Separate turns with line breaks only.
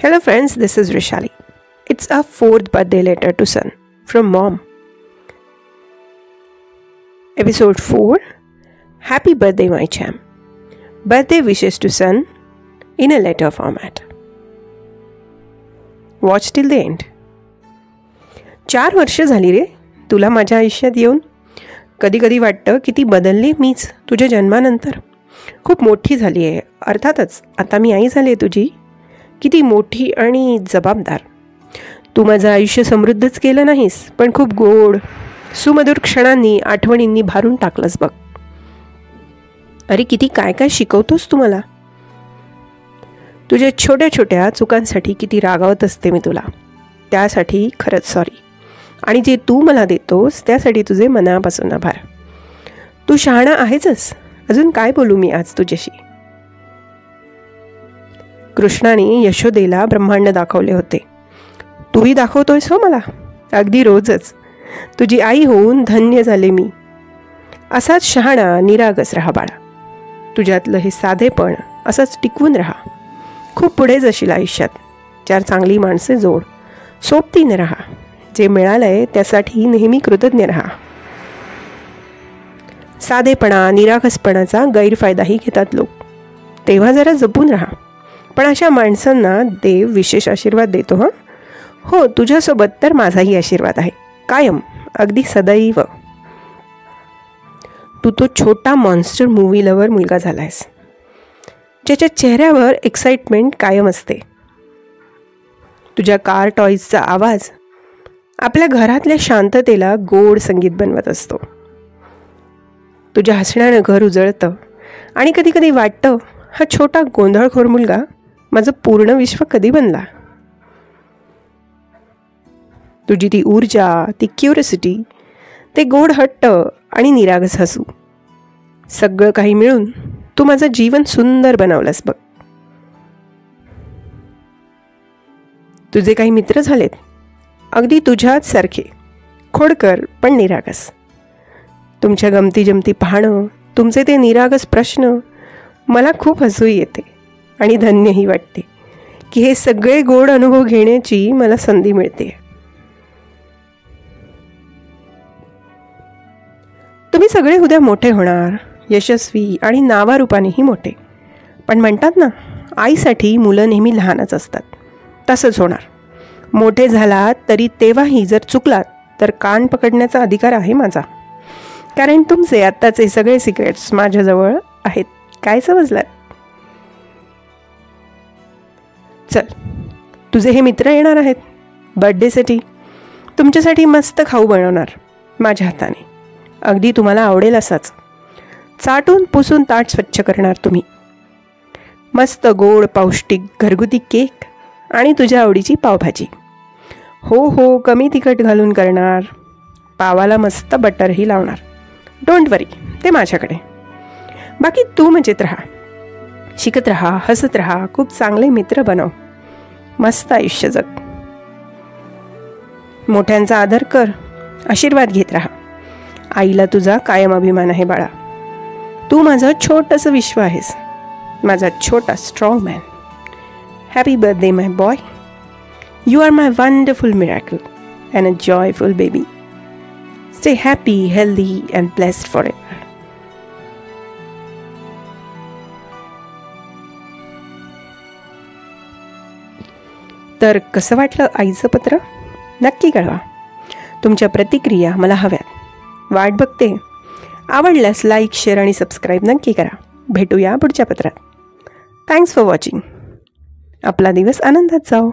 Hello friends, this is Rishali. It's our 4th birthday letter to son from mom. Episode 4. Happy birthday my champ. Birthday wishes to son in a letter format. Watch till the end. 4 वर्ष झाली रे तुला माझ्या आयुष्यात येऊन. कधी कधी वाटतं की ती बदलली मीच तुझ्या जन्मानंतर. खूप मोठी झाली आहे. अर्थातच आता मी आई झाली आहे तुझी. किती मोठी आणि जबाबदार. तू माझं आयुष्य समृद्धच केलं नाहीस, पण खूप गोड सुमधुर क्षणांनी आठवणींनी भारून टाकलंस बघ. अरे किती काय काय शिकवतोस तू मला. तुझ्या छोट्या छोट्या चुकांसाठी किती रागावत असते मी तुला. त्यासाठी खरंच सॉरी. आणि जे तू मला देतोस त्यासाठी तुझे मनापासून आभार. तू शहाणा आहेचच. अजून काय बोलू मी आज तुझ्याशी. कृष्णाने यशोदेला ब्रह्मांड दाखवले होते. तूही दाखवतोयस हो मला. अगदी रोजच. तुझी आई होऊन धन्य झाले मी. असाच शहाणा निरागस राहा बाळा. तुझ्यातलं हे साधेपण असंच टिकवून राहा. खूप पुढे जाशील आयुष्यात. 4 चांगली माणसे जोड. सोबतीने राहा. जे मिळालंय त्यासाठी नेहमी कृतज्ञ राहा. साधेपणा निरागसपणाचा गैरफायदाही घेतात लोक. तेव्हा जरा जपून राहा. पण अशा माणसांना देव विशेष आशीर्वाद देतो. हो तुझ्यासोबत तर माझाही आशीर्वाद आहे कायम, अगदी सदैव. तू तो छोटा मॉन्स्टर मूवी लवर मुलगा झालायस, ज्याच्या चेहऱ्यावर एक्साइटमेंट कायम असते. तुझ्या कार टॉयजचा आवाज आपल्या घरातल्या शांततेला गोड संगीत बनवत असतो. तुझ्या हसण्यानं घर उजळतं आणि कधी कधी वाटतं हा छोटा गोंधळखोर मुलगा माझं पूर्ण विश्व कधी बनला. तुझी ती ऊर्जा, ती क्युरिसिटी, ते गोड हट्ट आणि निरागस हसू, सगळं काही मिळून तू माझं जीवन सुंदर बनवलंस बघ. तुझे काही मित्र झालेत अगदी तुझ्याच सारखे, खोडकर पण निरागस. तुमच्या गमती जमती पाहणं, तुमचे ते निरागस प्रश्न मला खूप हसू येते आणि धन्यही वाटते की हे सगळे गोड अनुभव घेण्याची मला संधी मिळते. तुम्ही सगळे उद्या मोठे होणार, यशस्वी आणि नावारूपानेही मोठे. पण म्हणतात ना, आईसाठी मुलं नेहमी लहानच असतात. तसंच होणार. मोठे झालात तरी तेव्हाही जर चुकलात तर कान पकडण्याचा अधिकार आहे माझा. कारण तुमचे आत्ताचे सगळे सिक्रेट्स माझ्याजवळ आहेत. काय समजलात? चल, तुझे हे मित्र येणार आहेत बर्थडेसाठी. तुमच्यासाठी मस्त खाऊ बनवणार माझ्या हाताने. अगदी तुम्हाला आवडेल असाच. चाटून पुसून ताट स्वच्छ करणार तुम्ही. मस्त गोड पौष्टिक घरगुती केक आणि तुझ्या आवडीची पावभाजी. हो कमी तिखट घालून करणार. पावाला मस्त बटरही लावणार. डोंट वरी, ते माझ्याकडे. बाकी तू मजेत राहा, शिकत राहा, हसत राहा, खूप चांगले मित्र बनव, मस्त आयुष्य जग. मोठ्यांचा आदर कर, आशीर्वाद घेत राहा. आईला तुझा कायम अभिमान आहे बाळा. तू माझं छोटंसं विश्व आहेस, माझा छोटा strong man. Happy birthday my boy. You are my wonderful miracle and a joyful baby. Stay happy, healthy and blessed forever. तर कसं वाटलं आईचं पत्र? नक्की कळवा. तुमच्या प्रतिक्रिया मला हव्यात. वाट बघते. आवडल्यास लाईक, शेअर आणि सबस्क्राईब नक्की करा. भेटूया पुढच्या पत्रात. Thanks for watching. आपला दिवस आनंदात जाओ.